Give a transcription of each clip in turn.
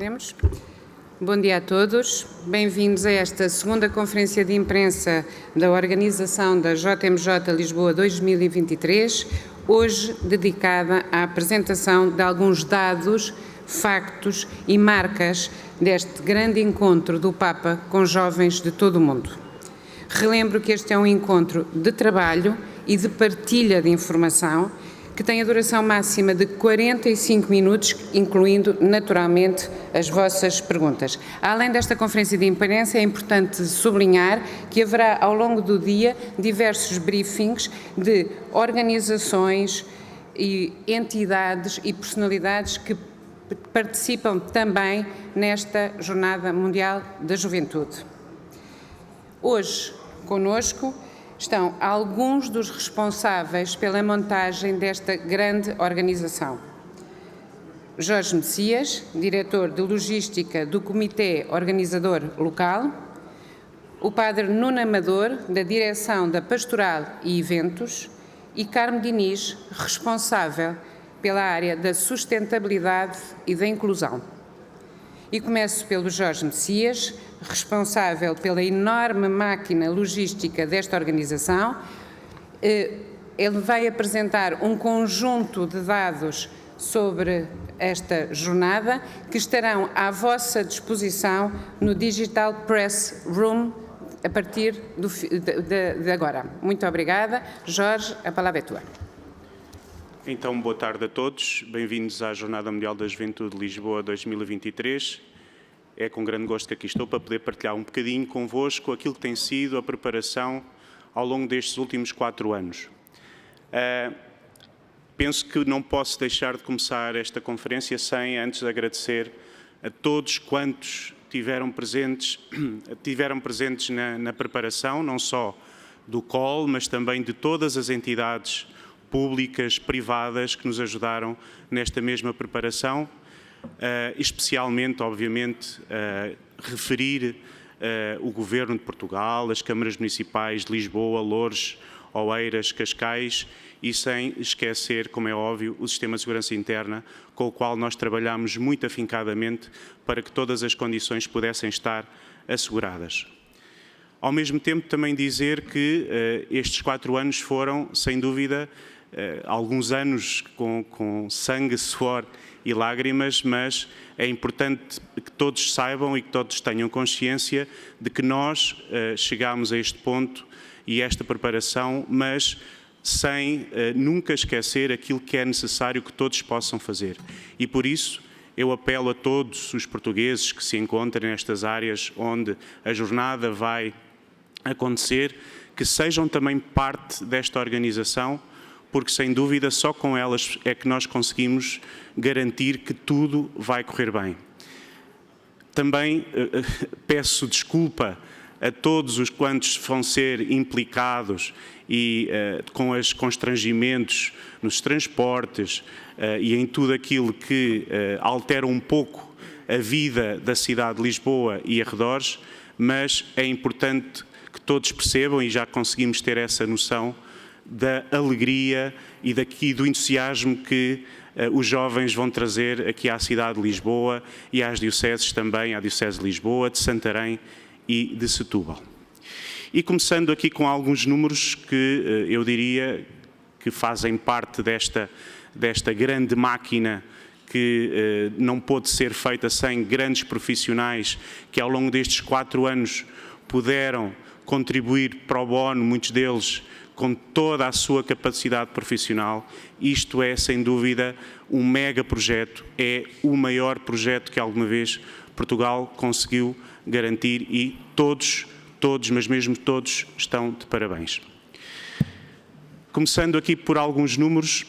Podemos? Bom dia a todos. Bem-vindos a esta segunda conferência de imprensa da organização da JMJ Lisboa 2023, hoje dedicada à apresentação de alguns dados, factos e marcas deste grande encontro do Papa com jovens de todo o mundo. Relembro que este é um encontro de trabalho e de partilha de informação que tem a duração máxima de 45 minutos, incluindo, naturalmente, as vossas perguntas. Além desta conferência de imprensa, é importante sublinhar que haverá, ao longo do dia, diversos briefings de organizações e entidades e personalidades que participam também nesta Jornada Mundial da Juventude. Hoje, conosco, estão alguns dos responsáveis pela montagem desta grande organização. Jorge Messias, diretor de Logística do Comitê Organizador Local, o padre Nuno Amador, da Direção da Pastoral e Eventos, e Carmo Diniz, responsável pela área da sustentabilidade e da inclusão. E começo pelo Jorge Messias, responsável pela enorme máquina logística desta organização. Ele vai apresentar um conjunto de dados sobre esta jornada que estarão à vossa disposição no Digital Press Room a partir de agora. Muito obrigada. Jorge, a palavra é tua. Então, boa tarde a todos. Bem-vindos à Jornada Mundial da Juventude Lisboa 2023. É com grande gosto que aqui estou para poder partilhar um bocadinho convosco aquilo que tem sido a preparação ao longo destes últimos 4 anos. Penso que não posso deixar de começar esta conferência sem antes agradecer a todos quantos tiveram presentes na preparação, não só do COL, mas também de todas as entidades públicas, privadas, que nos ajudaram nesta mesma preparação. Especialmente, obviamente, referir o Governo de Portugal, as câmaras municipais de Lisboa, Loures, Oeiras, Cascais e sem esquecer, como é óbvio, o Sistema de Segurança Interna, com o qual nós trabalhamos muito afincadamente para que todas as condições pudessem estar asseguradas. Ao mesmo tempo, também dizer que estes 4 anos foram, sem dúvida, alguns anos com sangue, suor e lágrimas, mas é importante que todos saibam e que todos tenham consciência de que nós chegámos a este ponto e esta preparação, mas sem nunca esquecer aquilo que é necessário que todos possam fazer. E por isso eu apelo a todos os portugueses que se encontrem nestas áreas onde a jornada vai acontecer, que sejam também parte desta organização, porque, sem dúvida, só com elas é que nós conseguimos garantir que tudo vai correr bem. Também peço desculpa a todos os quantos vão ser implicados e com os constrangimentos nos transportes e em tudo aquilo que altera um pouco a vida da cidade de Lisboa e arredores, mas é importante que todos percebam, e já conseguimos ter essa noção, da alegria e do entusiasmo que os jovens vão trazer aqui à cidade de Lisboa e às dioceses também, à Diocese de Lisboa, de Santarém e de Setúbal. E começando aqui com alguns números que eu diria que fazem parte desta grande máquina que não pôde ser feita sem grandes profissionais que ao longo destes 4 anos puderam contribuir pro bono, muitos deles com toda a sua capacidade profissional. Isto é, sem dúvida, um mega projeto, é o maior projeto que alguma vez Portugal conseguiu garantir e todos, mas mesmo todos, estão de parabéns. Começando aqui por alguns números,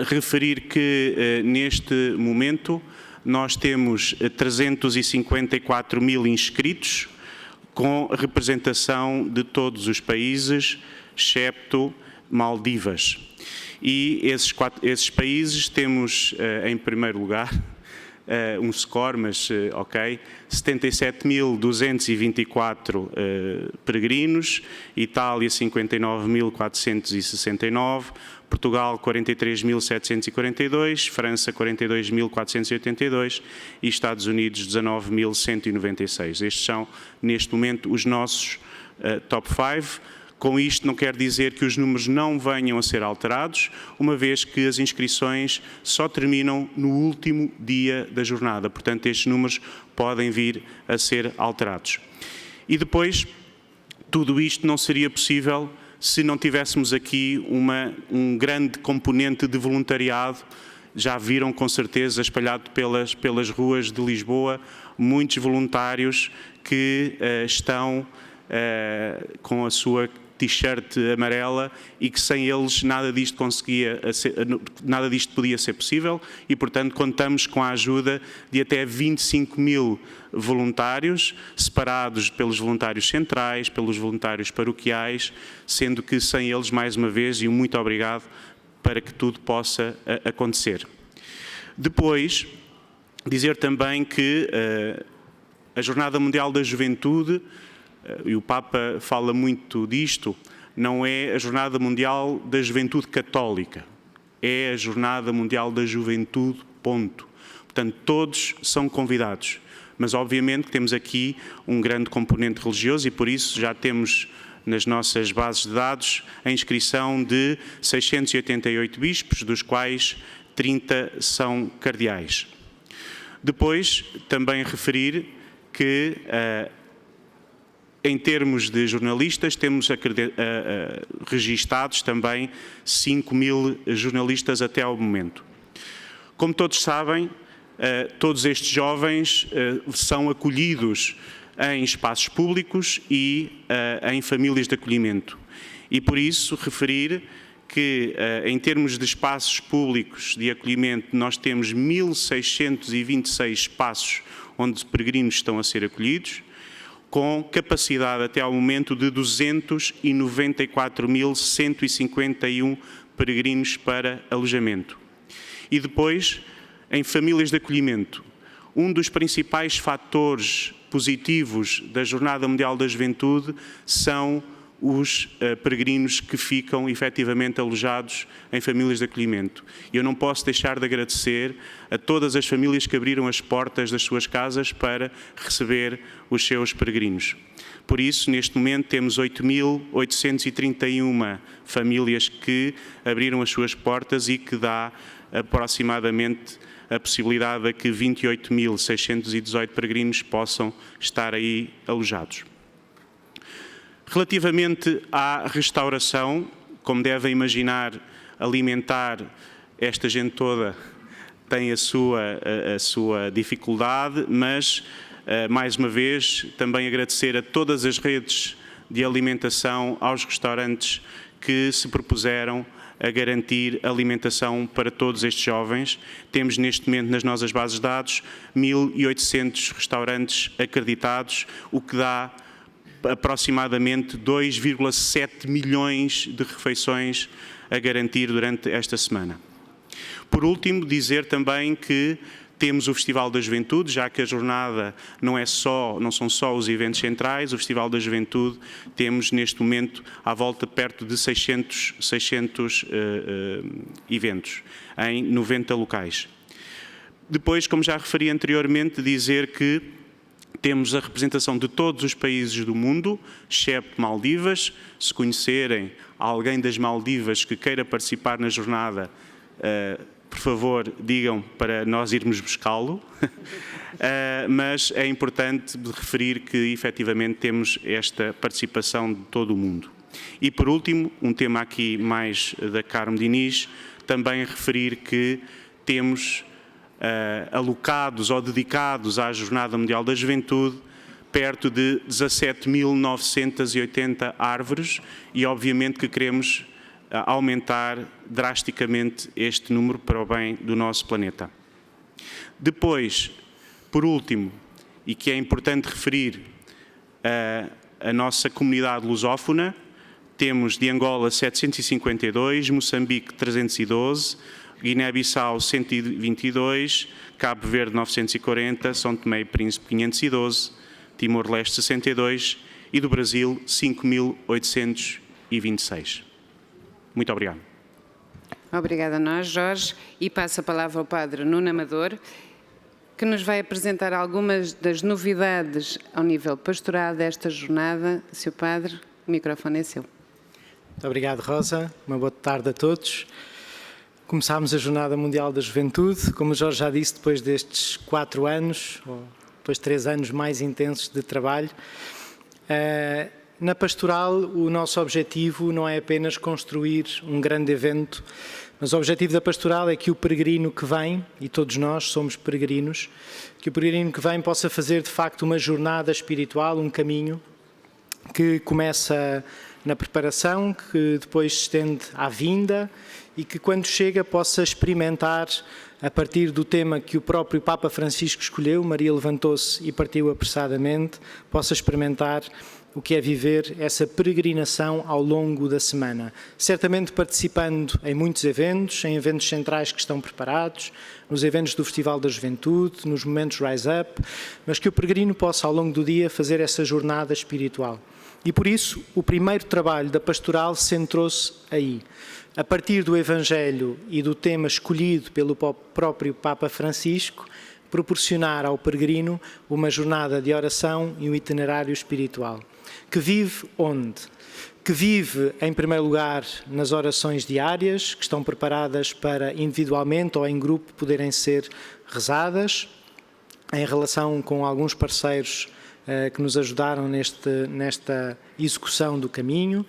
referir que neste momento nós temos 354 mil inscritos, com representação de todos os países, excepto Maldivas. E esses países temos, em primeiro lugar, um score, mas ok, 77.224 peregrinos, Itália 59.469, Portugal 43.742, França 42.482 e Estados Unidos 19.196. Estes são, neste momento, os nossos top 5. Com isto não quer dizer que os números não venham a ser alterados, uma vez que as inscrições só terminam no último dia da jornada. Portanto, estes números podem vir a ser alterados. E depois, tudo isto não seria possível se não tivéssemos aqui um grande componente de voluntariado. Já viram, com certeza, espalhado pelas ruas de Lisboa, muitos voluntários que estão com a sua t-shirt amarela e que sem eles nada disto podia ser possível e, portanto, contamos com a ajuda de até 25.000 voluntários, separados pelos voluntários centrais, pelos voluntários paroquiais, sendo que sem eles, mais uma vez, e um muito obrigado para que tudo possa acontecer. Depois, dizer também que a Jornada Mundial da Juventude, e o Papa fala muito disto, não é a Jornada Mundial da Juventude Católica, é a Jornada Mundial da Juventude, ponto. Portanto, todos são convidados, mas obviamente que temos aqui um grande componente religioso e por isso já temos nas nossas bases de dados a inscrição de 688 bispos, dos quais 30 são cardeais. Depois, também referir que em termos de jornalistas, temos registados também 5.000 jornalistas até ao momento. Como todos sabem, todos estes jovens são acolhidos em espaços públicos e em famílias de acolhimento. E por isso referir que em termos de espaços públicos de acolhimento nós temos 1.626 espaços onde peregrinos estão a ser acolhidos, com capacidade até ao momento de 294.151 peregrinos para alojamento. E depois, em famílias de acolhimento, um dos principais fatores positivos da Jornada Mundial da Juventude são os peregrinos que ficam efetivamente alojados em famílias de acolhimento. Eu não posso deixar de agradecer a todas as famílias que abriram as portas das suas casas para receber os seus peregrinos. Por isso, neste momento, temos 8.831 famílias que abriram as suas portas e que dá aproximadamente a possibilidade de que 28.618 peregrinos possam estar aí alojados. Relativamente à restauração, como devem imaginar, alimentar esta gente toda tem a sua dificuldade, mas, mais uma vez, também agradecer a todas as redes de alimentação, aos restaurantes que se propuseram a garantir alimentação para todos estes jovens. Temos neste momento nas nossas bases de dados 1.800 restaurantes acreditados, o que dá aproximadamente 2,7 milhões de refeições a garantir durante esta semana. Por último, dizer também que temos o Festival da Juventude, já que a jornada não são só os eventos centrais, o Festival da Juventude temos neste momento à volta perto de 600 eventos em 90 locais. Depois, como já referi anteriormente, dizer que temos a representação de todos os países do mundo, excepto Maldivas. Se conhecerem alguém das Maldivas que queira participar na jornada, por favor, digam para nós irmos buscá-lo. Mas é importante referir que, efetivamente, temos esta participação de todo o mundo. E, por último, um tema aqui mais da Carmo Diniz, também referir que temos alocados ou dedicados à Jornada Mundial da Juventude perto de 17.980 árvores e obviamente que queremos aumentar drasticamente este número para o bem do nosso planeta. Depois, por último, e que é importante referir, a nossa comunidade lusófona, temos de Angola 752, Moçambique 312, Guiné-Bissau 122, Cabo Verde 940, São Tomé e Príncipe 512, Timor-Leste 62 e do Brasil 5.826. Muito obrigado. Obrigada a nós, Jorge. E passo a palavra ao Padre Nuno Amador, que nos vai apresentar algumas das novidades ao nível pastoral desta jornada. Sr. Padre, o microfone é seu. Muito obrigado, Rosa. Uma boa tarde a todos. Começámos a Jornada Mundial da Juventude, como o Jorge já disse, depois destes 4 anos, ou depois de 3 anos mais intensos de trabalho. Na pastoral, o nosso objetivo não é apenas construir um grande evento, mas o objetivo da pastoral é que o peregrino que vem, e todos nós somos peregrinos, que o peregrino que vem possa fazer de facto uma jornada espiritual, um caminho que começa na preparação, que depois se estende à vinda e que quando chega possa experimentar, a partir do tema que o próprio Papa Francisco escolheu, Maria levantou-se e partiu apressadamente, possa experimentar o que é viver essa peregrinação ao longo da semana. Certamente participando em muitos eventos, em eventos centrais que estão preparados, nos eventos do Festival da Juventude, nos momentos Rise Up, mas que o peregrino possa ao longo do dia fazer essa jornada espiritual. E por isso, o primeiro trabalho da pastoral centrou-se aí. A partir do Evangelho e do tema escolhido pelo próprio Papa Francisco, proporcionar ao peregrino uma jornada de oração e um itinerário espiritual. Que vive onde? Que vive, em primeiro lugar, nas orações diárias, que estão preparadas para individualmente ou em grupo poderem ser rezadas, em relação com alguns parceiros que nos ajudaram nesta execução do caminho,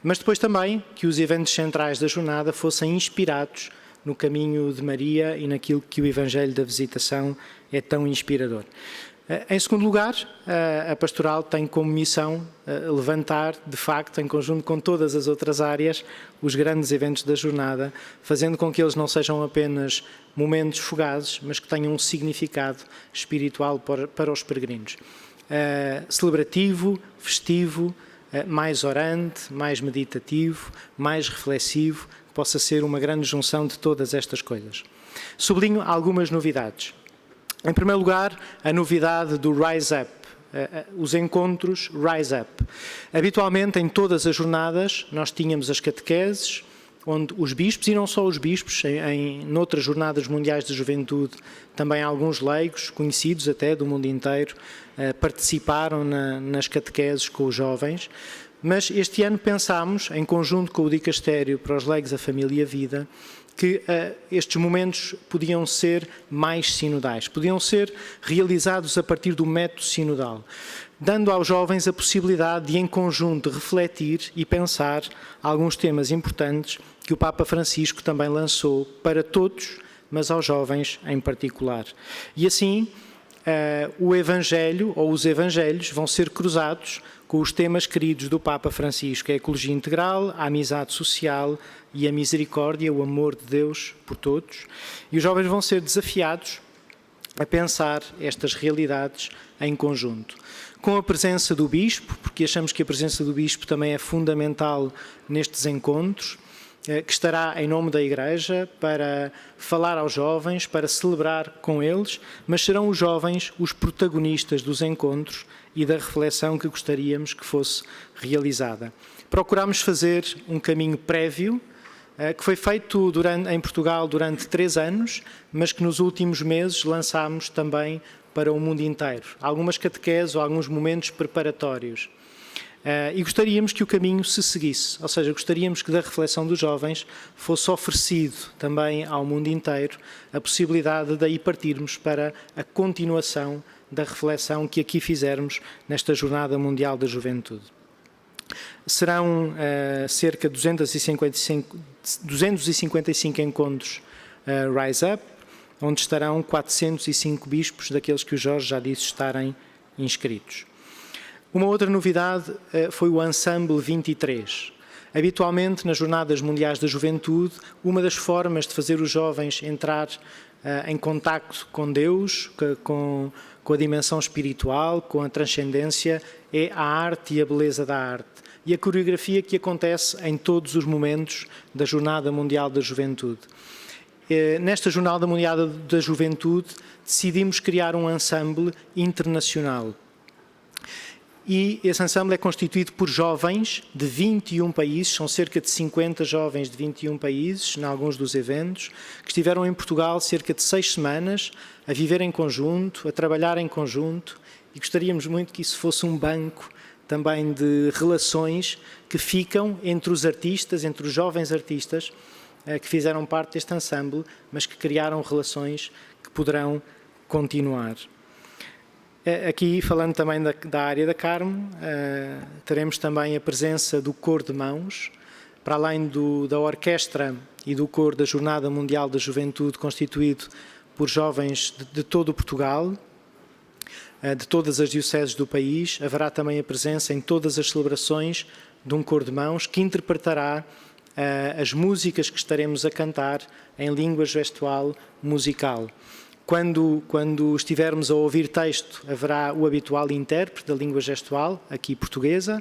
mas depois também que os eventos centrais da jornada fossem inspirados no caminho de Maria e naquilo que o Evangelho da Visitação é tão inspirador. Em segundo lugar, a pastoral tem como missão levantar, de facto, em conjunto com todas as outras áreas, os grandes eventos da jornada, fazendo com que eles não sejam apenas momentos fugazes, mas que tenham um significado espiritual para os peregrinos. Celebrativo, festivo, mais orante, mais meditativo, mais reflexivo, que possa ser uma grande junção de todas estas coisas. Sublinho algumas novidades. Em primeiro lugar, a novidade do Rise Up, os encontros Rise Up. Habitualmente, em todas as jornadas, nós tínhamos as catequeses, onde os bispos, e não só os bispos, noutras jornadas mundiais de juventude, também alguns leigos, conhecidos até do mundo inteiro, participaram nas catequeses com os jovens, mas este ano pensámos, em conjunto com o Dicastério para os leigos, a família e a vida, que estes momentos podiam ser mais sinodais, podiam ser realizados a partir do método sinodal, dando aos jovens a possibilidade de, em conjunto, refletir e pensar alguns temas importantes que o Papa Francisco também lançou para todos, mas aos jovens em particular. E assim, o Evangelho, ou os Evangelhos, vão ser cruzados com os temas queridos do Papa Francisco, a ecologia integral, a amizade social e a misericórdia, o amor de Deus por todos. E os jovens vão ser desafiados a pensar estas realidades em conjunto. Com a presença do Bispo, porque achamos que a presença do Bispo também é fundamental nestes encontros, que estará em nome da Igreja para falar aos jovens, para celebrar com eles, mas serão os jovens os protagonistas dos encontros e da reflexão que gostaríamos que fosse realizada. Procurámos fazer um caminho prévio, que foi feito em Portugal durante 3 anos, mas que nos últimos meses lançámos também para o mundo inteiro. Algumas catequeses ou alguns momentos preparatórios. E gostaríamos que o caminho se seguisse, ou seja, gostaríamos que da reflexão dos jovens fosse oferecido também ao mundo inteiro a possibilidade de daí partirmos para a continuação da reflexão que aqui fizermos nesta Jornada Mundial da Juventude. Serão cerca de 255 encontros Rise Up, onde estarão 405 bispos daqueles que o Jorge já disse estarem inscritos. Uma outra novidade foi o Ensemble 23. Habitualmente, nas Jornadas Mundiais da Juventude, uma das formas de fazer os jovens entrar em contacto com Deus, com a dimensão espiritual, com a transcendência, é a arte e a beleza da arte. E a coreografia que acontece em todos os momentos da Jornada Mundial da Juventude. nesta Jornada Mundial da Juventude, decidimos criar um ensemble internacional. E esse ensemble é constituído por jovens de 21 países, são cerca de 50 jovens de 21 países, em alguns dos eventos, que estiveram em Portugal cerca de 6 semanas, a viver em conjunto, a trabalhar em conjunto, e gostaríamos muito que isso fosse um banco também de relações que ficam entre os artistas, entre os jovens artistas que fizeram parte deste ensemble, mas que criaram relações que poderão continuar. Aqui, falando também da área da Carmo, teremos também a presença do Cor de Mãos, para além da orquestra e do cor da Jornada Mundial da Juventude, constituído por jovens de todo o Portugal, de todas as dioceses do país. Haverá também a presença em todas as celebrações de um Cor de Mãos, que interpretará as músicas que estaremos a cantar em língua gestual musical. Quando estivermos a ouvir texto, haverá o habitual intérprete da língua gestual, aqui portuguesa,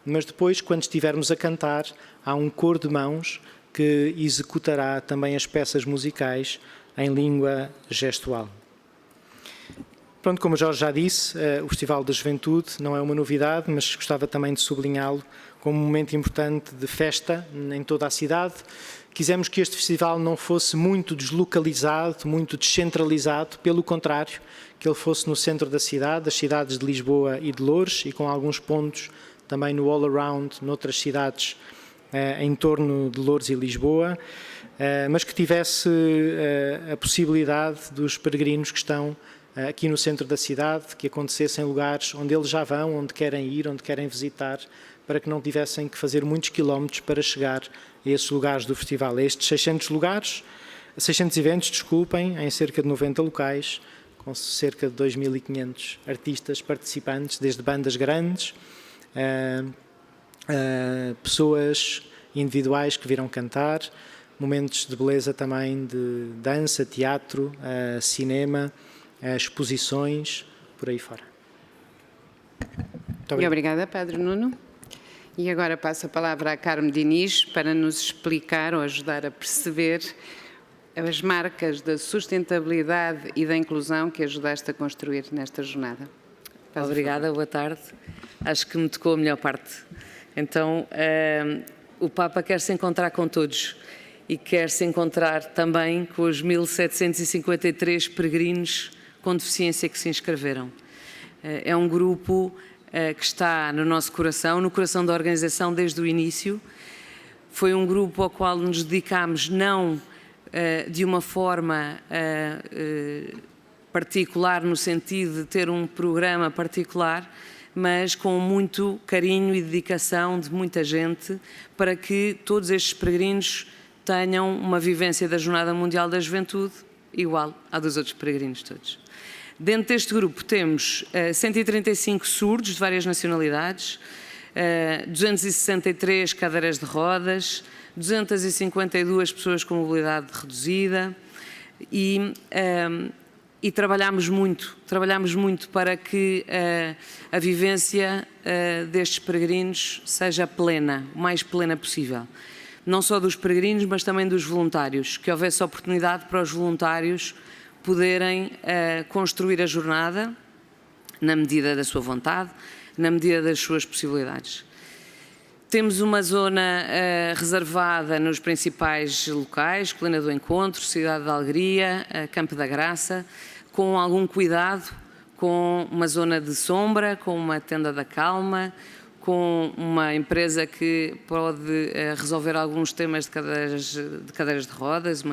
mas depois, quando estivermos a cantar, há um cor de mãos que executará também as peças musicais em língua gestual. Pronto, como o Jorge já disse, o Festival da Juventude não é uma novidade, mas gostava também de sublinhá-lo como um momento importante de festa em toda a cidade. Quisemos que este festival não fosse muito deslocalizado, muito descentralizado, pelo contrário, que ele fosse no centro da cidade, das cidades de Lisboa e de Loures, e com alguns pontos também no all-around, noutras cidades em torno de Loures e Lisboa, mas que tivesse a possibilidade dos peregrinos que estão aqui no centro da cidade, que acontecesse em lugares onde eles já vão, onde querem ir, onde querem visitar, para que não tivessem que fazer muitos quilómetros para chegar a esses lugares do festival. A estes 600 eventos, desculpem, em cerca de 90 locais, com cerca de 2.500 artistas participantes, desde bandas grandes, pessoas individuais que virão cantar, momentos de beleza também de dança, teatro, cinema, exposições, por aí fora. E obrigada, Padre Nuno. E agora passo a palavra a Carmo Diniz para nos explicar ou ajudar a perceber as marcas da sustentabilidade e da inclusão que ajudaste a construir nesta jornada. Obrigada, boa tarde. Acho que me tocou a melhor parte. Então, o Papa quer se encontrar com todos e quer se encontrar também com os 1.753 peregrinos com deficiência que se inscreveram. É um grupo que está no nosso coração, no coração da organização desde o início. Foi um grupo ao qual nos dedicámos não de uma forma particular, no sentido de ter um programa particular, mas com muito carinho e dedicação de muita gente, para que todos estes peregrinos tenham uma vivência da Jornada Mundial da Juventude igual à dos outros peregrinos todos. Dentro deste grupo temos 135 surdos de várias nacionalidades, 263 cadeiras de rodas, 252 pessoas com mobilidade reduzida e trabalhámos muito para que a vivência destes peregrinos seja plena, o mais plena possível. Não só dos peregrinos, mas também dos voluntários, que houvesse oportunidade para os voluntários poderem construir a jornada na medida da sua vontade, na medida das suas possibilidades. Temos uma zona reservada nos principais locais, Colina do Encontro, Cidade da Alegria, Campo da Graça, com algum cuidado, com uma zona de sombra, com uma tenda da calma, com uma empresa que pode resolver alguns temas de cadeiras de rodas,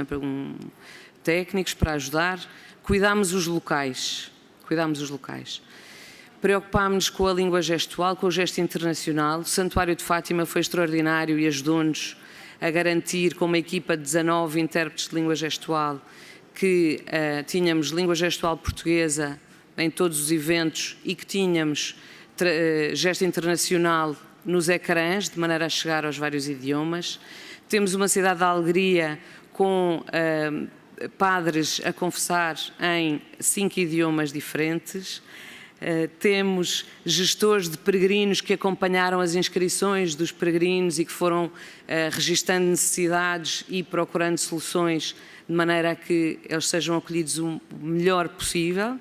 técnicos para ajudar. Cuidámos os locais. Preocupámos-nos com a língua gestual, com o gesto internacional. O Santuário de Fátima foi extraordinário e ajudou-nos a garantir, com uma equipa de 19 intérpretes de língua gestual, que tínhamos língua gestual portuguesa em todos os eventos e que tínhamos gesto internacional nos ecrãs, de maneira a chegar aos vários idiomas. Temos uma Cidade da Alegria com padres a confessar em 5 idiomas diferentes. temos gestores de peregrinos que acompanharam as inscrições dos peregrinos e que foram registando necessidades e procurando soluções de maneira a que eles sejam acolhidos o melhor possível.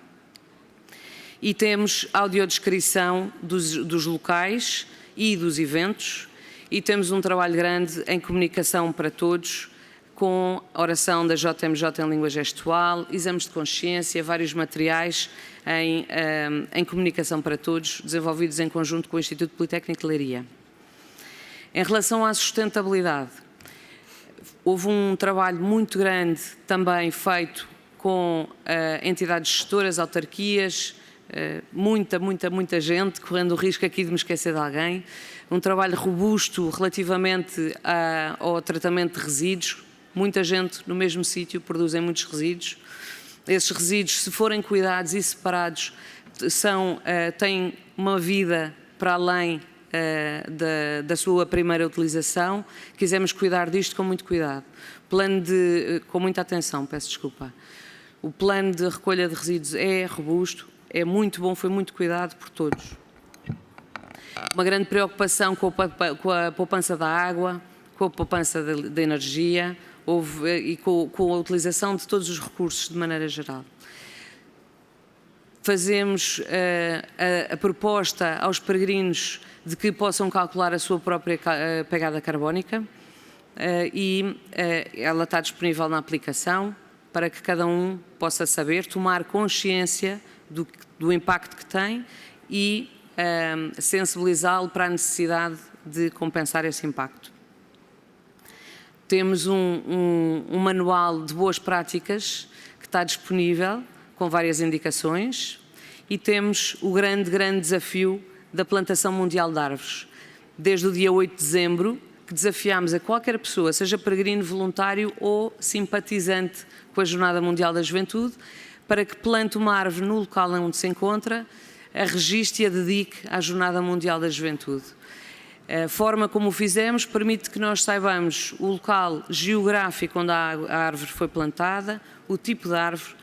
E temos audiodescrição dos locais e dos eventos, e temos um trabalho grande em comunicação para todos, com a oração da JMJ em língua gestual, exames de consciência, vários materiais em comunicação para todos, desenvolvidos em conjunto com o Instituto Politécnico de Leiria. Em relação à sustentabilidade, houve um trabalho muito grande também feito com entidades gestoras, autarquias, muita gente, correndo o risco aqui de me esquecer de alguém. Um trabalho robusto relativamente ao tratamento de resíduos. Muita gente no mesmo sítio produzem muitos resíduos. Esses resíduos, se forem cuidados e separados, têm uma vida para além da sua primeira utilização. Quisemos cuidar disto com muito cuidado. Com muita atenção, peço desculpa. O plano de recolha de resíduos é robusto, é muito bom, foi muito cuidado por todos. Uma grande preocupação com a poupança da água, com a poupança da energia e com a utilização de todos os recursos de maneira geral. Fazemos a proposta aos peregrinos de que possam calcular a sua própria pegada carbónica e ela está disponível na aplicação para que cada um possa saber, tomar consciência do impacto que tem e sensibilizá-lo para a necessidade de compensar esse impacto. Temos um manual de boas práticas que está disponível, com várias indicações, e temos o grande desafio da plantação mundial de árvores. Desde o dia 8 de dezembro, que desafiámos a qualquer pessoa, seja peregrino, voluntário ou simpatizante com a Jornada Mundial da Juventude, para que plante uma árvore no local onde se encontra, a registre e a dedique à Jornada Mundial da Juventude. A forma como o fizemos permite que nós saibamos o local geográfico onde a árvore foi plantada, o tipo de árvore,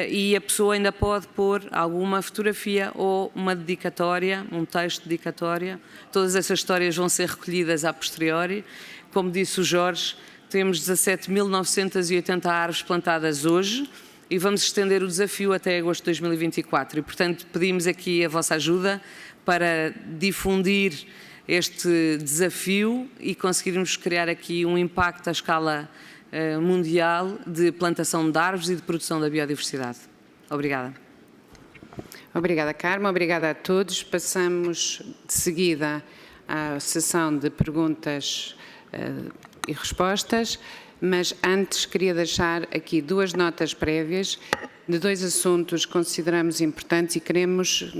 e a pessoa ainda pode pôr alguma fotografia ou uma dedicatória, um texto de dedicatória. Todas essas histórias vão ser recolhidas a posteriori. Como disse o Jorge, temos 17.980 árvores plantadas hoje e vamos estender o desafio até agosto de 2024. E, portanto, pedimos aqui a vossa ajuda para difundir este desafio e conseguirmos criar aqui um impacto à escala mundial de plantação de árvores e de produção da biodiversidade. Obrigada. Obrigada, Carmo. Obrigada a todos. Passamos de seguida à sessão de perguntas e respostas, mas antes queria deixar aqui duas notas prévias de dois assuntos que consideramos importantes e queremos,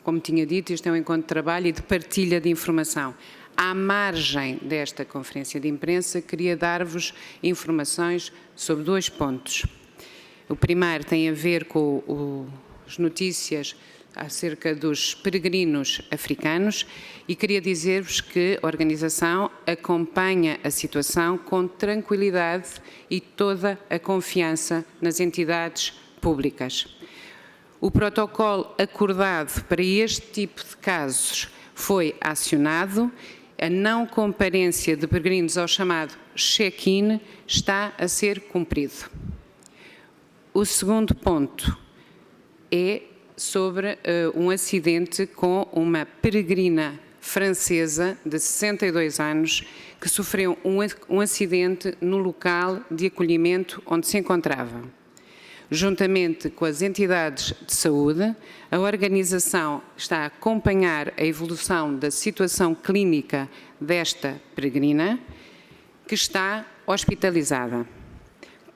como tinha dito, isto é um encontro de trabalho e de partilha de informação. À margem desta conferência de imprensa, queria dar-vos informações sobre dois pontos. O primeiro tem a ver com as notícias acerca dos peregrinos africanos e queria dizer-vos que a organização acompanha a situação com tranquilidade e toda a confiança nas entidades públicas. O protocolo acordado para este tipo de casos foi acionado. A não comparência de peregrinos ao chamado check-in está a ser cumprido. O segundo ponto é sobre um acidente com uma peregrina francesa de 62 anos que sofreu um acidente no local de acolhimento onde se encontrava. Juntamente com as entidades de saúde, a organização está a acompanhar a evolução da situação clínica desta peregrina, que está hospitalizada.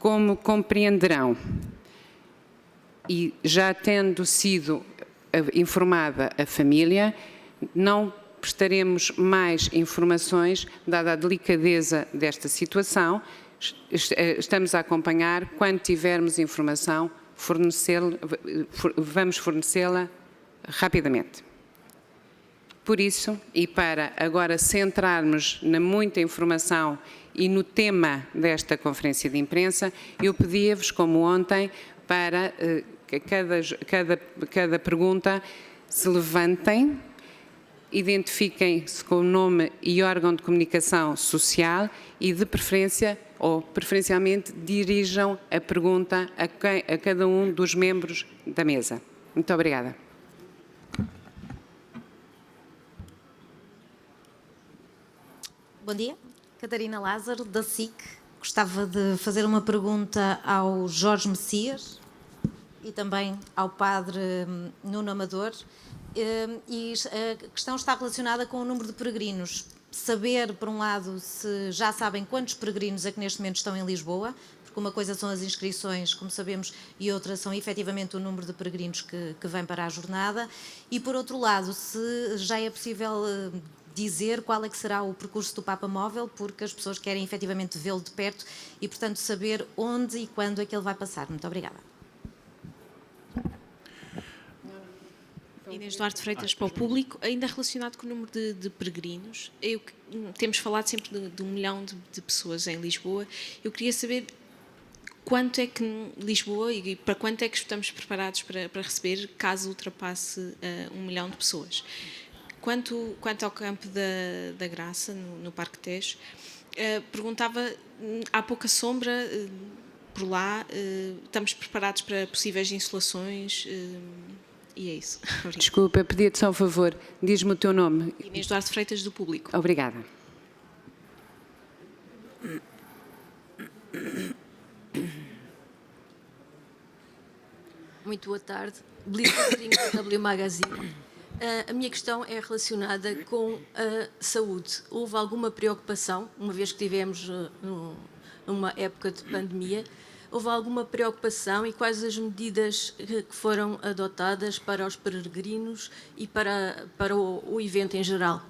Como compreenderão, e já tendo sido informada a família, não prestaremos mais informações, dada a delicadeza desta situação. Estamos a acompanhar, quando tivermos informação, vamos fornecê-la rapidamente. Por isso, e para agora centrarmos na muita informação e no tema desta conferência de imprensa, eu pedia-vos, como ontem, para cada pergunta se levantem, identifiquem-se com o nome e órgão de comunicação social e, de preferência, ou preferencialmente, dirijam a pergunta a cada um dos membros da mesa. Muito obrigada. Bom dia, Catarina Lázaro, da SIC. Gostava de fazer uma pergunta ao Jorge Messias e também ao Padre Nuno Amador. E a questão está relacionada com o número de peregrinos. Saber, por um lado, se já sabem quantos peregrinos é que neste momento estão em Lisboa, porque uma coisa são as inscrições, como sabemos, e outra são efetivamente o número de peregrinos que vêm para a jornada. E, por outro lado, se já é possível dizer qual é que será o percurso do Papa Móvel, porque as pessoas querem efetivamente vê-lo de perto e, portanto, saber onde e quando é que ele vai passar. Muito obrigada. Inês Duarte Freitas, para o público, ainda relacionado com o número de peregrinos. Temos falado sempre de 1 milhão de pessoas em Lisboa. Eu queria saber quanto é que Lisboa e para quanto é que estamos preparados para receber caso ultrapasse 1 milhão de pessoas. Quanto ao Campo da Graça, no Parque Tejo, perguntava, há pouca sombra por lá, estamos preparados para possíveis insolações e é isso. Desculpa, pedia-te só um favor, diz-me o teu nome. Inês Duarte Freitas, do Público. Obrigada. Muito boa tarde. Belisa Pedrinho, da W Magazine. A minha questão é relacionada com a saúde. Houve alguma preocupação, uma vez que tivemos numa época de pandemia, houve alguma preocupação e quais as medidas que foram adotadas para os peregrinos e para o evento em geral?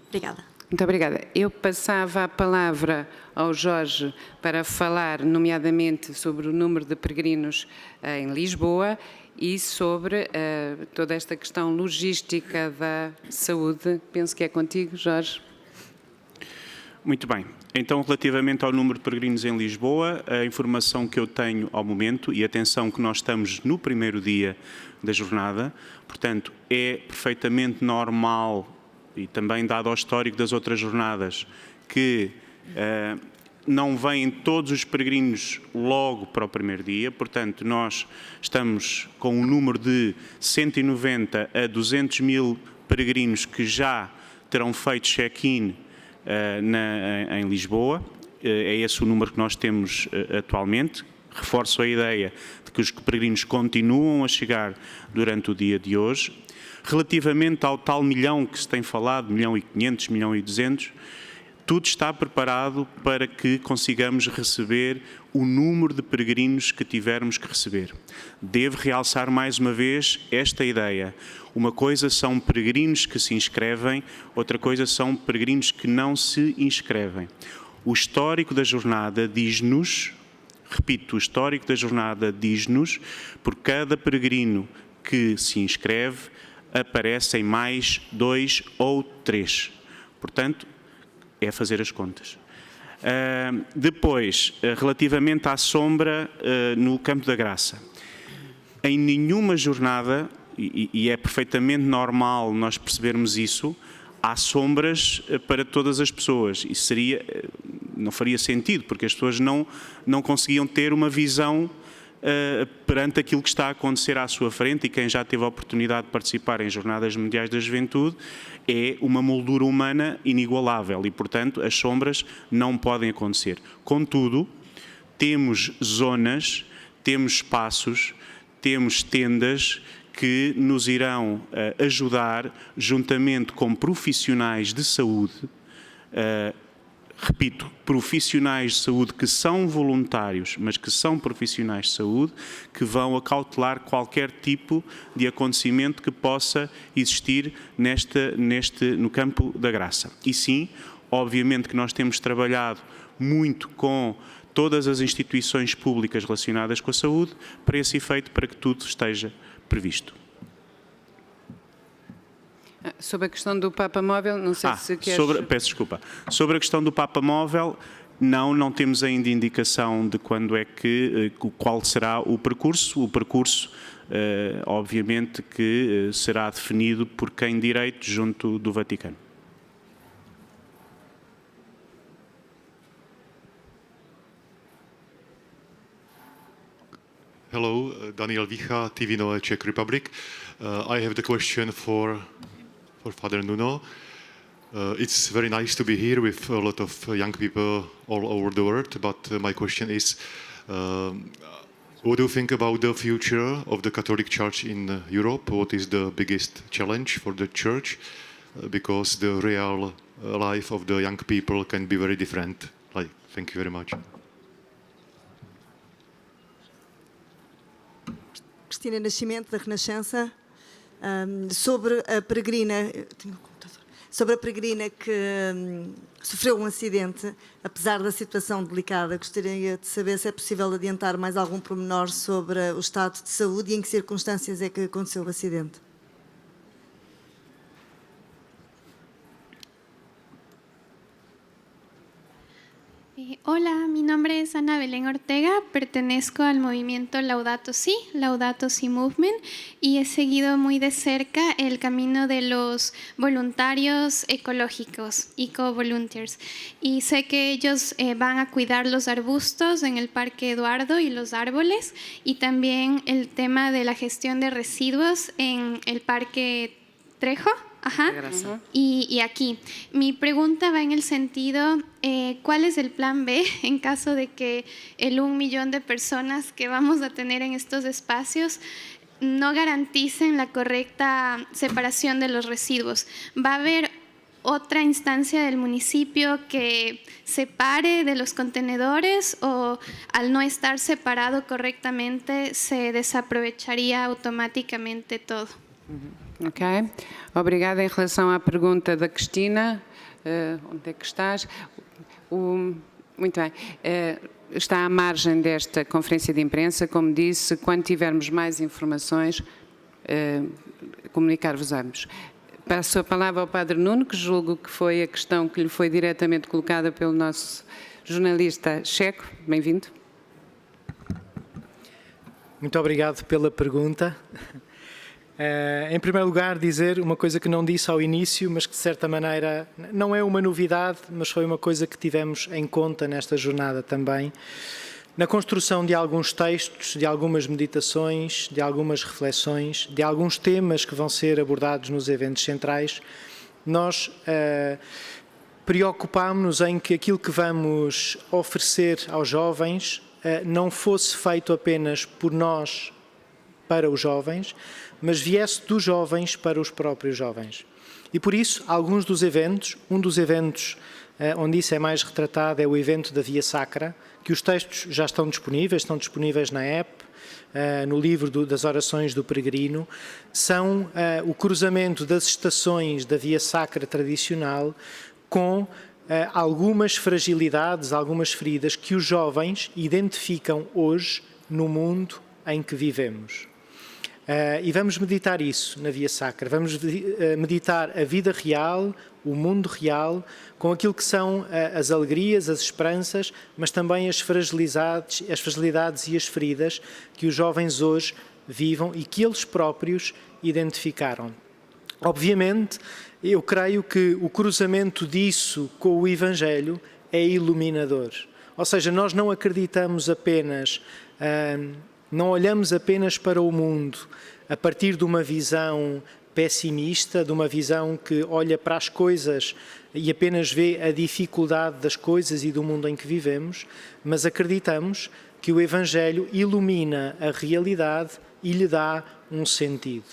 Obrigada. Muito obrigada. Eu passava a palavra ao Jorge para falar, nomeadamente, sobre o número de peregrinos em Lisboa e sobre toda esta questão logística da saúde. Penso que é contigo, Jorge. Muito bem. Então, relativamente ao número de peregrinos em Lisboa, a informação que eu tenho ao momento, e atenção que nós estamos no primeiro dia da jornada, portanto, é perfeitamente normal, e também dado ao histórico das outras jornadas, que não vêm todos os peregrinos logo para o primeiro dia, portanto, nós estamos com um número de 190 a 200 mil peregrinos que já terão feito check-in em Lisboa. É esse o número que nós temos atualmente. Reforço a ideia de que os peregrinos continuam a chegar durante o dia de hoje. Relativamente ao tal milhão que se tem falado, 1.500.000, 1.200.000, tudo está preparado para que consigamos receber o número de peregrinos que tivermos que receber. Devo realçar mais uma vez esta ideia. Uma coisa são peregrinos que se inscrevem, outra coisa são peregrinos que não se inscrevem. O histórico da jornada diz-nos, repito, o histórico da jornada diz-nos, por cada peregrino que se inscreve, aparecem mais 2 ou 3. Portanto, é fazer as contas. Depois, relativamente à sombra no Campo da Graça. Em nenhuma jornada, e é perfeitamente normal nós percebermos isso, há sombras para todas as pessoas. Isso não faria sentido, porque as pessoas não conseguiam ter uma visão perante aquilo que está a acontecer à sua frente, e quem já teve a oportunidade de participar em Jornadas Mundiais da Juventude é uma moldura humana inigualável e, portanto, as sombras não podem acontecer. Contudo, temos zonas, temos espaços, temos tendas que nos irão ajudar, juntamente com profissionais de saúde, repito, profissionais de saúde que são voluntários, mas que são profissionais de saúde, que vão acautelar qualquer tipo de acontecimento que possa existir no Campo da Graça. E sim, obviamente que nós temos trabalhado muito com todas as instituições públicas relacionadas com a saúde, para esse efeito, para que tudo esteja previsto. Sobre a questão do Papa Móvel, não sei se queres... Peço desculpa. Sobre a questão do Papa Móvel, Não temos ainda indicação de quando é que, qual será o percurso. O percurso, obviamente, que será definido por quem direito junto do Vaticano. Hello, Daniel Vicha, TV Noe, Czech Republic. I have the question for Father Nuno. It's very nice to be here with a lot of young people all over the world, but my question is, what do you think about the future of the Catholic Church in Europe? What is the biggest challenge for the Church? Because the real life of the young people can be very different. Thank you very much. Cristina Nascimento, da Renascença, sobre a peregrina que sofreu um acidente, apesar da situação delicada. Gostaria de saber se é possível adiantar mais algum pormenor sobre o estado de saúde e em que circunstâncias é que aconteceu o acidente. Hola, mi nombre es Ana Belén Ortega, pertenezco al movimiento Laudato Si Movement, y he seguido muy de cerca el camino de los voluntarios ecológicos, eco-volunteers, y sé que ellos van a cuidar los arbustos en el Parque Eduardo y los árboles, y también el tema de la gestión de residuos en el Parque Trejo. Ajá. Y aquí, mi pregunta va en el sentido, ¿cuál es el plan B en caso de que el 1 millón de personas que vamos a tener en estos espacios no garanticen la correcta separación de los residuos? ¿Va a haber otra instancia del municipio que separe de los contenedores, o al no estar separado correctamente se desaprovecharía automáticamente todo? Ok, obrigada. Em relação à pergunta da Cristina, onde é que estás? Muito bem, está à margem desta conferência de imprensa, como disse, quando tivermos mais informações, comunicar-vos-amos. Passo a palavra ao Padre Nuno, que julgo que foi a questão que lhe foi diretamente colocada pelo nosso jornalista checo. Bem-vindo. Muito obrigado pela pergunta. Em primeiro lugar, dizer uma coisa que não disse ao início, mas que de certa maneira não é uma novidade, mas foi uma coisa que tivemos em conta nesta jornada também. Na construção de alguns textos, de algumas meditações, de algumas reflexões, de alguns temas que vão ser abordados nos eventos centrais, nós preocupámos-nos em que aquilo que vamos oferecer aos jovens não fosse feito apenas por nós para os jovens, mas viesse dos jovens para os próprios jovens. E por isso, alguns dos eventos, um dos eventos onde isso é mais retratado é o evento da Via Sacra, que os textos já estão disponíveis na app, no livro das orações do peregrino, são o cruzamento das estações da Via Sacra tradicional com algumas fragilidades, algumas feridas que os jovens identificam hoje no mundo em que vivemos. E vamos meditar isso na Via Sacra, vamos meditar a vida real, o mundo real, com aquilo que são as alegrias, as esperanças, mas também as fragilidades e as feridas que os jovens hoje vivam e que eles próprios identificaram. Obviamente, eu creio que o cruzamento disso com o Evangelho é iluminador. Ou seja, nós não acreditamos apenas... Não olhamos apenas para o mundo a partir de uma visão pessimista, de uma visão que olha para as coisas e apenas vê a dificuldade das coisas e do mundo em que vivemos, mas acreditamos que o Evangelho ilumina a realidade e lhe dá um sentido.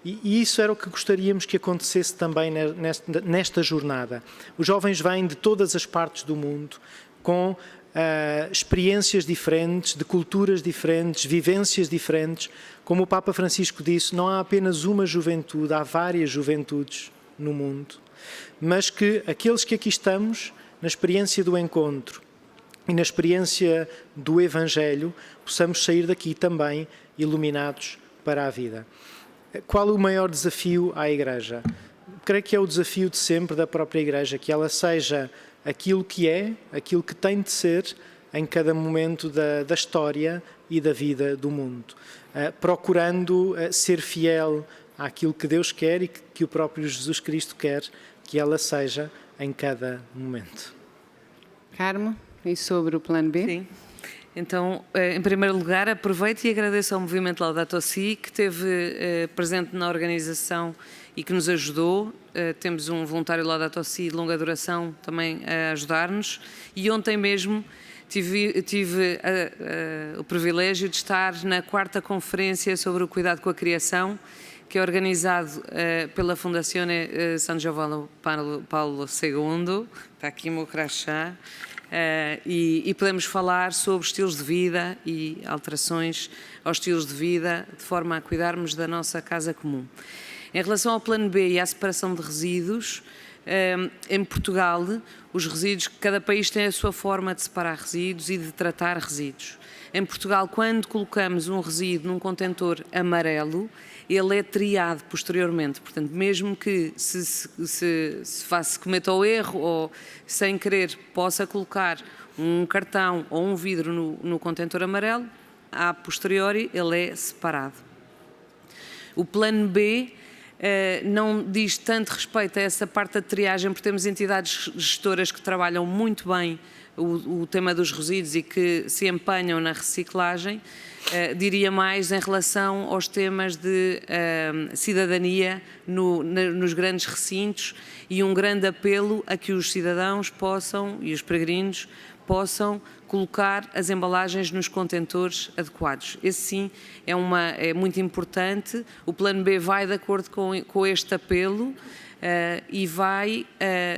E isso era o que gostaríamos que acontecesse também nesta jornada. Os jovens vêm de todas as partes do mundo com experiências diferentes, de culturas diferentes, vivências diferentes. Como o Papa Francisco disse, não há apenas uma juventude, há várias juventudes no mundo, mas que aqueles que aqui estamos, na experiência do encontro e na experiência do Evangelho, possamos sair daqui também iluminados para a vida. Qual o maior desafio à Igreja? Creio que é o desafio de sempre da própria Igreja, que ela seja aquilo que é, aquilo que tem de ser em cada momento da história e da vida do mundo, procurando ser fiel àquilo que Deus quer e que o próprio Jesus Cristo quer que ela seja em cada momento. Carmo, e sobre o plano B? Sim. Então, em primeiro lugar, aproveito e agradeço ao Movimento Laudato Si, que esteve presente na organização e que nos ajudou. Temos um voluntário Laudato Si de longa duração também a ajudar-nos. E ontem mesmo tive o privilégio de estar na 4ª Conferência sobre o Cuidado com a Criação, que é organizado pela Fondazione San Giovanni Paulo II, está aqui o meu crachá, e podemos falar sobre estilos de vida e alterações aos estilos de vida, de forma a cuidarmos da nossa casa comum. Em relação ao plano B e à separação de resíduos, em Portugal, os resíduos, cada país tem a sua forma de separar resíduos e de tratar resíduos. Em Portugal, quando colocamos um resíduo num contentor amarelo, ele é triado posteriormente. Portanto, mesmo que se cometa o erro ou, sem querer, possa colocar um cartão ou um vidro no contentor amarelo, a posteriori ele é separado. O plano B não diz tanto respeito a essa parte da triagem, porque temos entidades gestoras que trabalham muito bem o tema dos resíduos e que se empenham na reciclagem. Diria mais em relação aos temas de cidadania nos grandes recintos e um grande apelo a que os cidadãos possam, e os peregrinos, possam colocar as embalagens nos contentores adequados. Esse sim é muito importante. O plano B vai de acordo com este apelo e vai,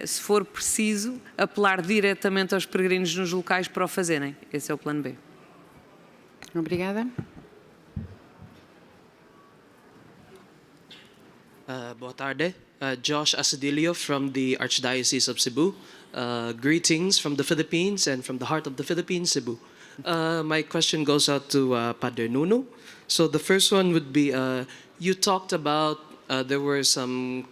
se for preciso, apelar diretamente aos peregrinos nos locais para o fazerem. Esse é o plano B. Obrigada. Boa tarde. Josh Asedilio from the Archdiocese of Cebu. Greetings from the Philippines and from the heart of the Philippines, Cebu. My question goes out to Padre Nuno. So the first one would be, you talked about there were some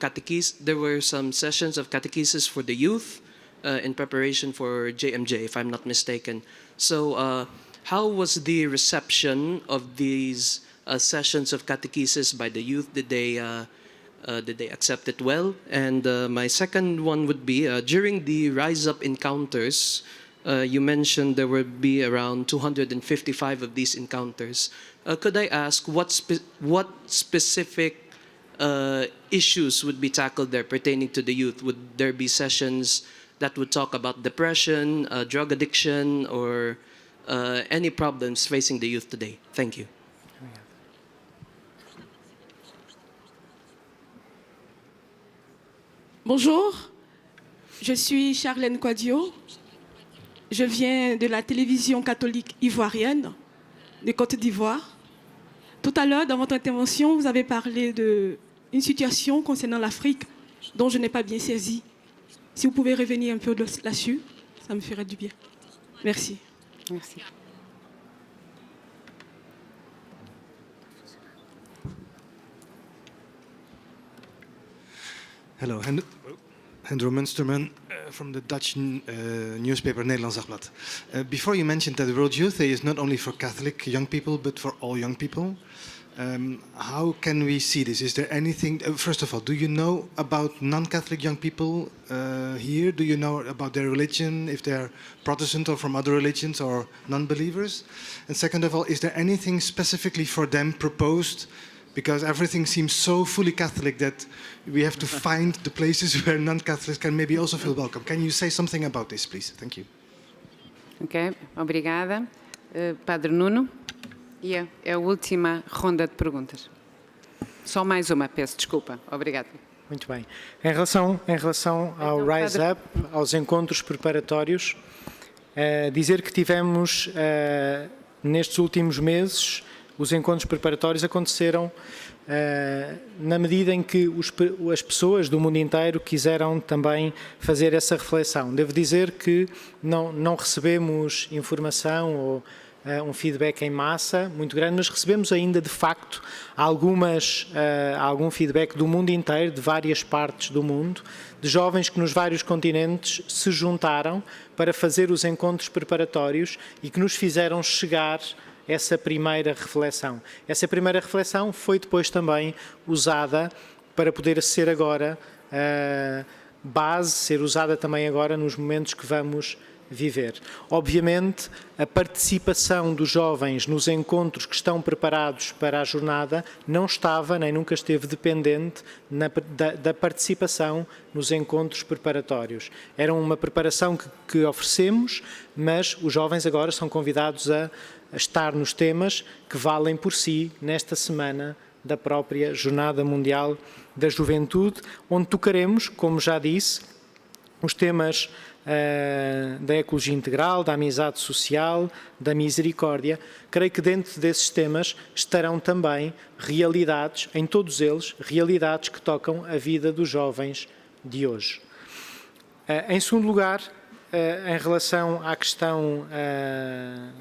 sessions of catechesis for the youth in preparation for JMJ, if I'm not mistaken. So how was the reception of these sessions of catechesis by the youth? Did they accept it well? And my second one would be, during the Rise Up encounters, you mentioned there would be around 255 of these encounters. Could I ask what specific issues would be tackled there pertaining to the youth? Would there be sessions that would talk about depression, drug addiction, or any problems facing the youth today? Thank you. Bonjour, je suis Charlène Quadio. Je viens de la télévision catholique ivoirienne de Côte d'Ivoire. Tout à l'heure, dans votre intervention, vous avez parlé d'une situation concernant l'Afrique dont je n'ai pas bien saisi. Si vous pouvez revenir un peu là-dessus, ça me ferait du bien. Merci. Merci. Hello, Hendro Munsterman from the Dutch newspaper Nederlands Dagblad. Before you mentioned that World Youth Day is not only for Catholic young people, but for all young people. How can we see this? Is there anything, first of all, do you know about non-Catholic young people here? Do you know about their religion, if they're Protestant or from other religions or non-believers? And second of all, is there anything specifically for them proposed? Because everything seems so fully Catholic that we have to find the places where non-Catholics can maybe also feel welcome. Can you say something about this, please? Thank you. Ok, obrigada. Padre Nuno, e é a última ronda de perguntas. Só mais uma, peço desculpa. Obrigada. Muito bem. Em relação ao Rise Up, aos encontros preparatórios, dizer que tivemos, nestes últimos meses, os encontros preparatórios aconteceram na medida em que as pessoas do mundo inteiro quiseram também fazer essa reflexão. Devo dizer que não recebemos informação ou um feedback em massa muito grande, mas recebemos ainda, de facto, algum feedback do mundo inteiro, de várias partes do mundo, de jovens que nos vários continentes se juntaram para fazer os encontros preparatórios e que nos fizeram chegar essa primeira reflexão. Essa primeira reflexão foi depois também usada para poder ser agora base, ser usada também agora nos momentos que vamos viver. Obviamente, a participação dos jovens nos encontros que estão preparados para a jornada não estava, nem nunca esteve dependente da participação nos encontros preparatórios. Era uma preparação que oferecemos, mas os jovens agora são convidados a estar nos temas que valem por si nesta semana da própria Jornada Mundial da Juventude, onde tocaremos, como já disse, os temas da ecologia integral, da amizade social, da misericórdia. Creio que dentro desses temas estarão também realidades, em todos eles, realidades que tocam a vida dos jovens de hoje. Em segundo lugar, em relação à questão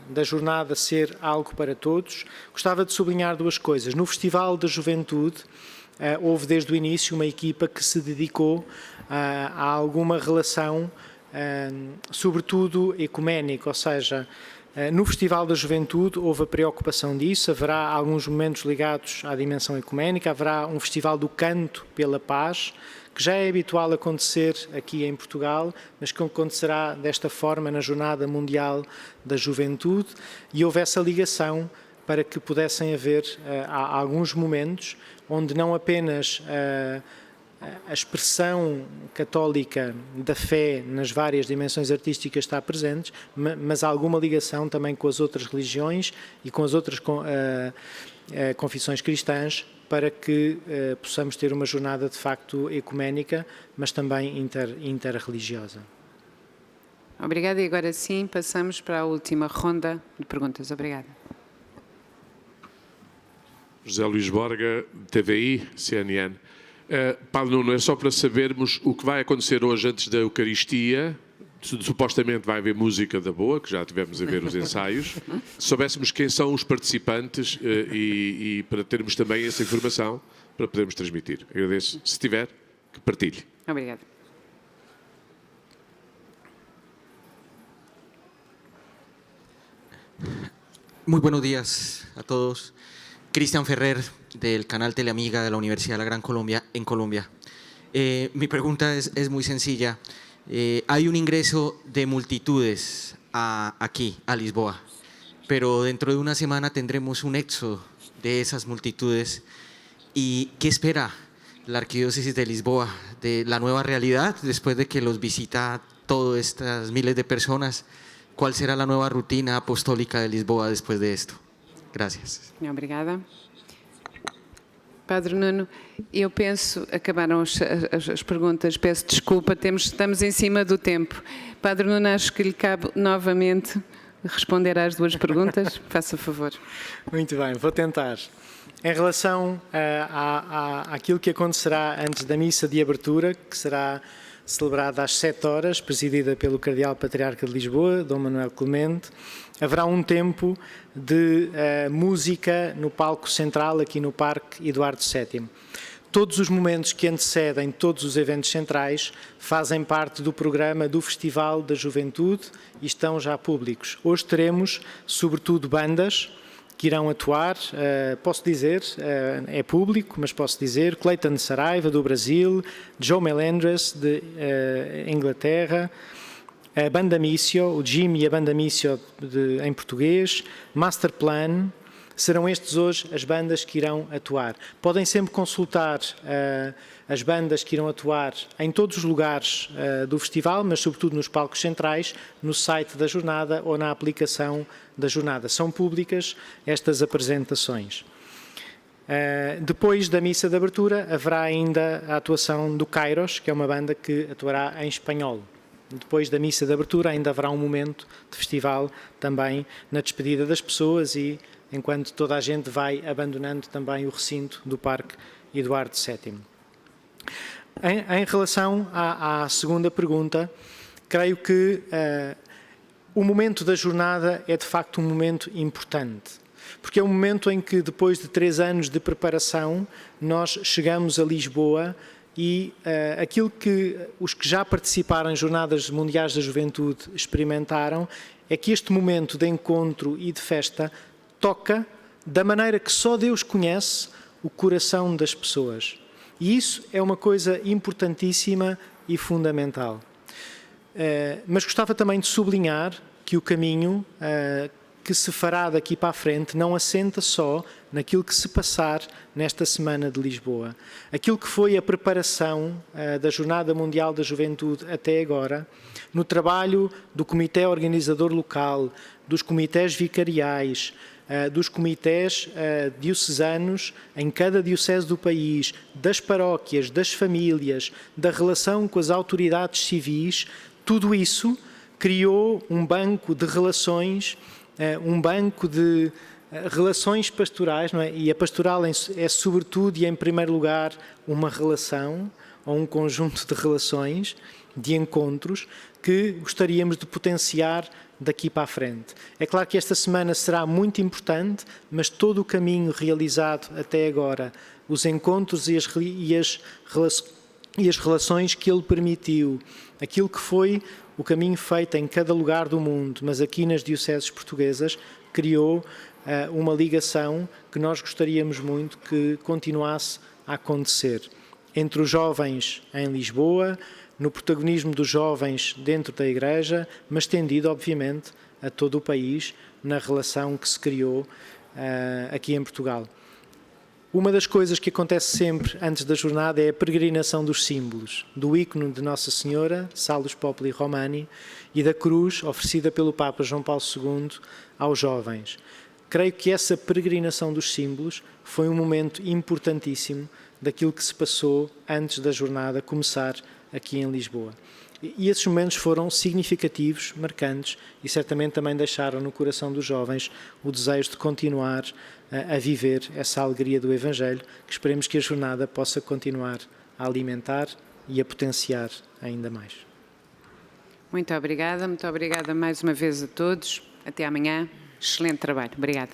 da jornada ser algo para todos, gostava de sublinhar duas coisas. No Festival da Juventude, houve desde o início uma equipa que se dedicou a alguma relação, sobretudo ecuménica, ou seja, no Festival da Juventude houve a preocupação disso, haverá alguns momentos ligados à dimensão ecuménica, haverá um festival do canto pela paz, que já é habitual acontecer aqui em Portugal, mas que acontecerá desta forma na Jornada Mundial da Juventude, e houve essa ligação para que pudessem haver alguns momentos onde não apenas a expressão católica da fé nas várias dimensões artísticas está presente, mas há alguma ligação também com as outras religiões e com as outras confissões cristãs, para que possamos ter uma jornada de facto ecuménica, mas também interreligiosa. Obrigada, e agora sim passamos para a última ronda de perguntas. Obrigada. José Luís Borga, TVI, CNN. Padre Nuno, é só para sabermos o que vai acontecer hoje antes da Eucaristia. Supostamente vai haver música da boa, que já tivemos a ver os ensaios. Se soubéssemos quem são os participantes e para termos também essa informação para podermos transmitir. Agradeço. Se tiver, que partilhe. Obrigada. Muy buenos días a todos. Cristian Ferrer, del canal Teleamiga de la Universidad de la Gran Colombia, en Colombia. Mi pregunta es muy sencilla. Hay un ingreso de multitudes aquí, a Lisboa, pero dentro de una semana tendremos un éxodo de esas multitudes. ¿Y qué espera la Arquidiócesis de Lisboa de la nueva realidad después de que los visita todas estas miles de personas? ¿Cuál será la nueva rutina apostólica de Lisboa después de esto? Gracias. Obrigada. Padre Nuno, eu penso, acabaram as perguntas, peço desculpa, estamos em cima do tempo. Padre Nuno, acho que lhe cabe novamente responder às duas perguntas. Faça favor. Muito bem, vou tentar. Em relação àquilo que acontecerá antes da missa de abertura, que será celebrada às 7 horas, presidida pelo Cardeal Patriarca de Lisboa, Dom Manuel Clemente, haverá um tempo de música no palco central, aqui no Parque Eduardo VII. Todos os momentos que antecedem todos os eventos centrais fazem parte do programa do Festival da Juventude e estão já públicos. Hoje teremos, sobretudo, bandas que irão atuar, posso dizer, é público, mas posso dizer, Clayton Saraiva, do Brasil, Joe Melendres, de Inglaterra, a Banda Missio, o Jim e a Banda Missio em português, Master Plan. Serão estes hoje as bandas que irão atuar. Podem sempre consultar as bandas que irão atuar em todos os lugares do festival, mas sobretudo nos palcos centrais, no site da jornada ou na aplicação da jornada. São públicas estas apresentações. Depois da missa de abertura, haverá ainda a atuação do Kairos, que é uma banda que atuará em espanhol. Depois da missa de abertura ainda haverá um momento de festival também na despedida das pessoas e enquanto toda a gente vai abandonando também o recinto do Parque Eduardo VII. Em relação à segunda pergunta, creio que o momento da jornada é de facto um momento importante, porque é um momento em que, depois de 3 anos de preparação, nós chegamos a Lisboa e aquilo que os que já participaram em Jornadas Mundiais da Juventude experimentaram é que este momento de encontro e de festa toca, da maneira que só Deus conhece, o coração das pessoas. E isso é uma coisa importantíssima e fundamental. Mas gostava também de sublinhar que o caminho que se fará daqui para a frente não assenta só naquilo que se passar nesta Semana de Lisboa. Aquilo que foi a preparação da Jornada Mundial da Juventude até agora, no trabalho do Comitê Organizador Local, dos comitês vicariais, dos comitês diocesanos em cada diocese do país, das paróquias, das famílias, da relação com as autoridades civis, tudo isso criou um banco de relações, um banco de relações pastorais, não é? E a pastoral é sobretudo e em primeiro lugar uma relação ou um conjunto de relações, de encontros que gostaríamos de potenciar daqui para a frente. É claro que esta semana será muito importante, mas todo o caminho realizado até agora, os encontros e as relações que ele permitiu, aquilo que foi o caminho feito em cada lugar do mundo, mas aqui nas dioceses portuguesas, criou uma ligação que nós gostaríamos muito que continuasse a acontecer entre os jovens em Lisboa, no protagonismo dos jovens dentro da Igreja, mas tendido, obviamente, a todo o país, na relação que se criou aqui em Portugal. Uma das coisas que acontece sempre antes da jornada é a peregrinação dos símbolos, do ícone de Nossa Senhora, Salus Populi Romani, e da cruz oferecida pelo Papa João Paulo II aos jovens. Creio que essa peregrinação dos símbolos foi um momento importantíssimo daquilo que se passou antes da jornada começar aqui em Lisboa. E esses momentos foram significativos, marcantes, e certamente também deixaram no coração dos jovens o desejo de continuar a viver essa alegria do Evangelho, que esperemos que a jornada possa continuar a alimentar e a potenciar ainda mais. Muito obrigada mais uma vez a todos. Até amanhã. Excelente trabalho. Obrigada.